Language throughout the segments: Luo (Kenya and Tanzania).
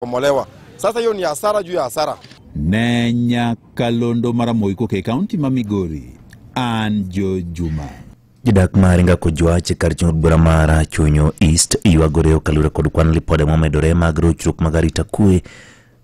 kumolewa. Sasa hiyo ni hasara juu ya hasara. Nenya Kalondo Maramoiko ke kaunti ma Migori. Anjo Juma. Jidak maringa kujua chekar chungur bura mara chunyo East iwagoreo kalura kodu kwan lipode momedore magro churuk magarita kue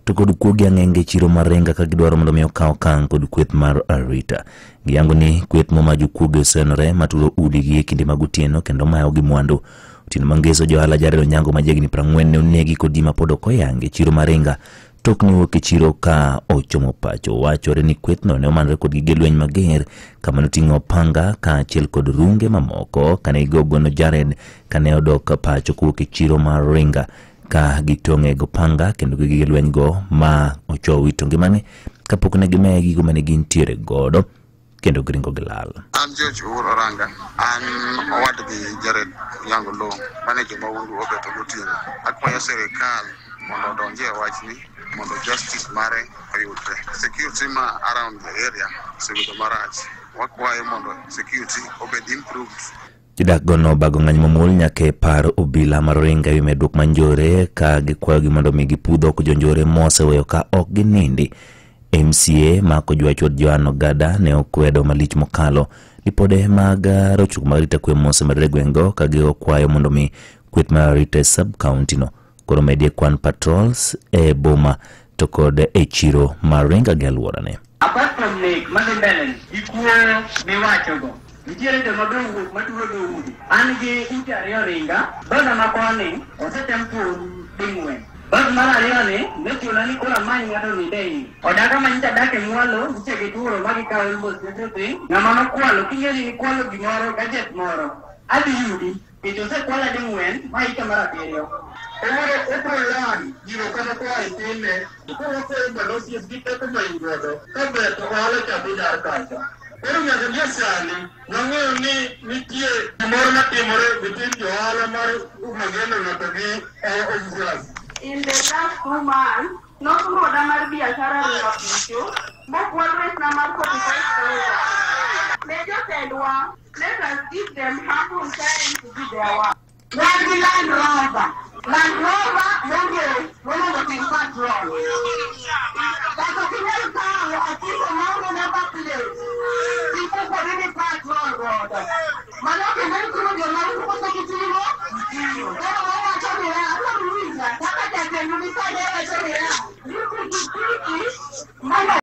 to kodu kugi angenge chiro marenga kagidwaro mondo miyo kao kang kodu kweth mar arita. Giyango ni kweth momaju kuge senore maturo udi gie kinde magutieno kendo mayo gi mwandu. Utino mangeso johala jarelo nyango majegni 40 ne onegi kodima podo koyange chiro marenga tokni woke chiro ka ochomo pacho. Wachore ni kweth no ne omanre kod gige lweny mager kama noting'o panga ka achiel kod runge mamoko kane igogono Jared kane odok pacho kuwoke chiro marenga ka gitong'e go panga kendo gige lweny go ma ocho wito ngimane kapok ne gimeye gigo mane gintiere godo kendo gringo gilal. An George Oranga, an owad gi Jared Yango Lo, manager mawuondo obeto gotieno. Akwayo serikal mondo odonje wachni mondo justice mare oyudre. Security ma around the area sebedo marach. Wakwayo mondo security obed improved. Jidak gono bago ng'any momul nyake par obila maringa yume duk manjore ka gikwayo gi mondo migi pudho kujonjore mose weyo ka ok ginindi. MCA mako juachot Joano Gada ne okwedo malich mokalo lipode mag rochuk marita kwe mose madregwengo kagi okwayo mondo mi kweth marita sub county no koro medie kwan patrols e boma to kod e chiro maringa gelworane. Apart from Lake Mandelen, ikuo miwachogo nitiere de madongo maturo do udi angi utariyo ringa bana makoni osetempu dingwe. Bas mara rione nechula ni kula manyi ngato ni dei. Odaka manyita dake mwalo nche gituro magika ulbo sesepe na mama kwalo kingeli ni kwalo gimoro gadget moro. Adi yudi itose kwala dingwen maika mara perio. Oro lan jiro kama kwa itime kwa kwa balosi esgite kama ingodo kabe to wale kabida kacha. Pero nyaga nyasani nang'eyo ni nitie gimoro matimore between johala mar umageno na togi officers. In the last 2 months, not more than a biashara relocation, but one rate number 45,000. Major said one, let us give them ample time to do their work. Land Rover, one of the things patrol. That's a female car, I think a number plate. People for any patrol, brother.